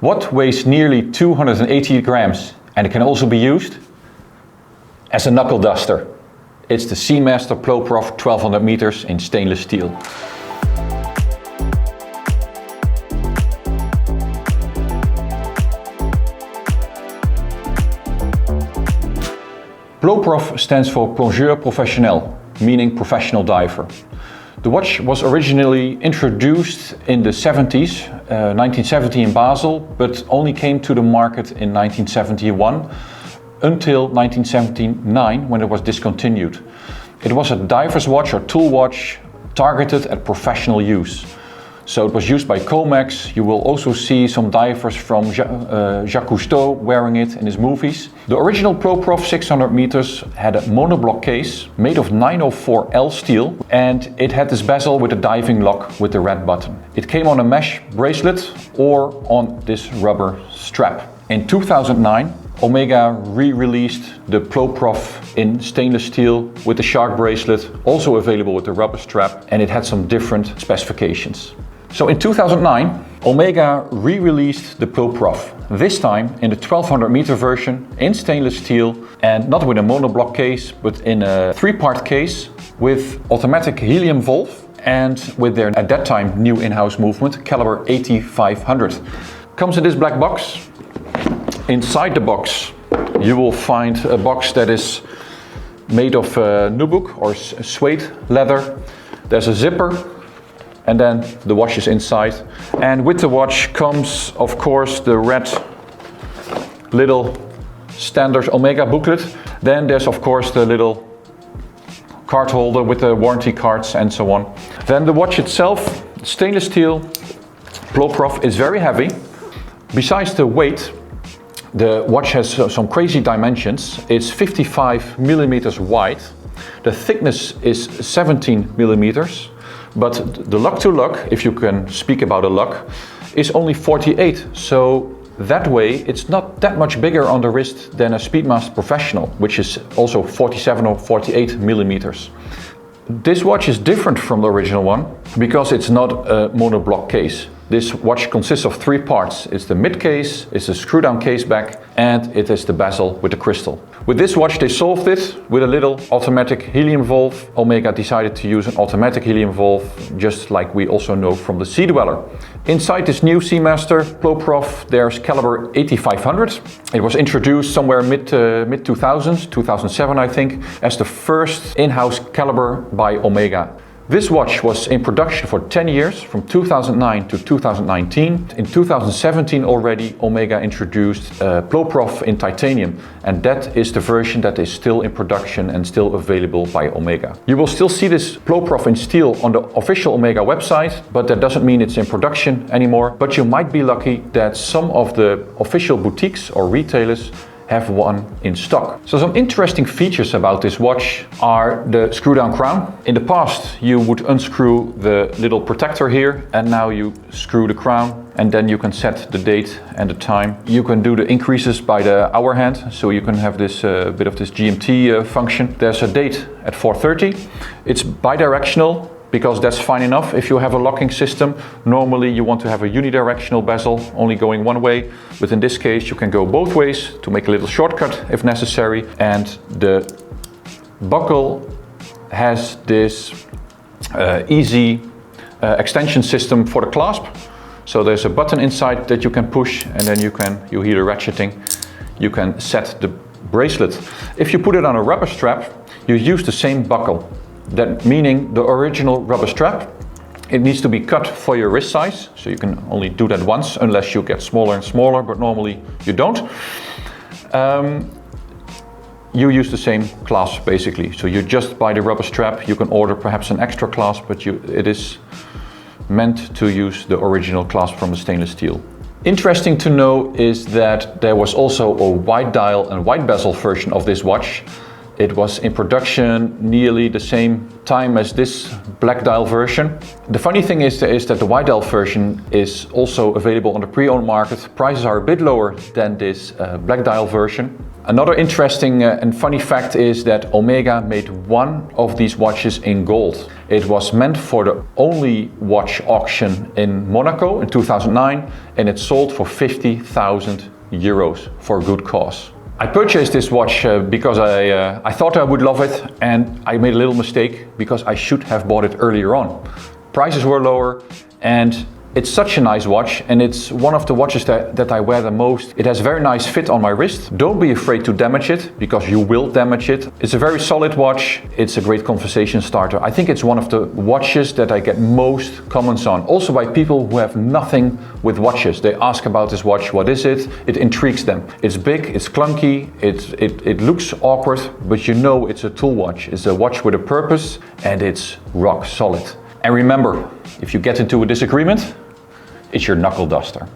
What weighs nearly 280 grams and it can also be used as a knuckle duster? It's the Seamaster PloProf 1200 meters in stainless steel. PloProf stands for Plongeur Professionnel, meaning professional diver. The watch was originally introduced in the 70s, 1970 in Basel, but only came to the market in 1971 until 1979 when it was discontinued. It was a diver's watch or tool watch targeted at professional use. So it was used by Comex. You will also see some divers from Jacques Cousteau wearing it in his movies. The original PloProf 600 meters had a monoblock case made of 904L steel, and it had this bezel with a diving lock with the red button. It came on a mesh bracelet or on this rubber strap. In 2009, Omega re-released the PloProf in stainless steel with the shark bracelet, also available with the rubber strap, and it had some different specifications. So in 2009, Omega re-released the PloProf, this time in the 1200 meter version in stainless steel, and not with a monoblock case, but in a three-part case with automatic helium valve and with their, at that time, new in-house movement, caliber 8500. Comes in this black box. Inside the box, you will find a box that is made of nubuck or suede leather. There's a zipper. And then the watch is inside. And with the watch comes, of course, the red little standard Omega booklet. Then there's, of course, the little card holder with the warranty cards and so on. Then the watch itself, stainless steel PloProf, is very heavy. Besides the weight, the watch has some crazy dimensions. It's 55 millimeters wide. The thickness is 17 millimeters. But the lock to lock, if you can speak about a lock, is only 48. So that way it's not that much bigger on the wrist than a Speedmaster Professional, which is also 47 or 48 millimeters. This watch is different from the original one because it's not a monoblock case. This watch consists of three parts. It's the mid case, it's the screw down case back, and it is the bezel with the crystal. With this watch they solved it with a little automatic helium valve. Omega decided to use an automatic helium valve, just like we also know from the Sea Dweller. Inside this new Seamaster PloProf there's caliber 8500. It was introduced somewhere mid 2000s, 2007 I think, as the first in-house caliber by Omega. This watch was in production for 10 years, from 2009 to 2019. In 2017 already, Omega introduced PloProf in titanium, and that is the version that is still in production and still available by Omega. You will still see this PloProf in steel on the official Omega website, but that doesn't mean it's in production anymore. But you might be lucky that some of the official boutiques or retailers have one in stock. So some interesting features about this watch are the screw down crown. In the past you would unscrew the little protector here, and now you screw the crown and then you can set the date and the time. You can do the increases by the hour hand, so you can have this bit of this GMT function. There's a date at 4:30. It's bidirectional, because that's fine enough if you have a locking system. Normally you want to have a unidirectional bezel, only going one way, but in this case you can go both ways to make a little shortcut if necessary. And the buckle has this easy extension system for the clasp. So there's a button inside that you can push, and then you hear the ratcheting, you can set the bracelet. If you put it on a rubber strap, you use the same buckle. That meaning the original rubber strap, it needs to be cut for your wrist size, so you can only do that once unless you get smaller and smaller, but normally you don't. You use the same clasp basically, so you just buy the rubber strap. You can order perhaps an extra clasp, but it is meant to use the original clasp from the stainless steel. Interesting to know is that there was also a white dial and white bezel version of this watch. It was in production nearly the same time as this black dial version. The funny thing is that the white dial version is also available on the pre-owned market. Prices are a bit lower than this black dial version. Another interesting and funny fact is that Omega made one of these watches in gold. It was meant for the only watch auction in Monaco in 2009, and it sold for 50,000 euros for a good cause. I purchased this watch because I thought I would love it, and I made a little mistake because I should have bought it earlier on. Prices were lower, and it's such a nice watch, and it's one of the watches that I wear the most. It has a very nice fit on my wrist. Don't be afraid to damage it, because you will damage it. It's a very solid watch. It's a great conversation starter. I think it's one of the watches that I get most comments on. Also by people who have nothing with watches. They ask about this watch, what is it? It intrigues them. It's big, it's clunky, it looks awkward, but you know it's a tool watch. It's a watch with a purpose, and it's rock solid. And remember, if you get into a disagreement, it's your knuckle duster.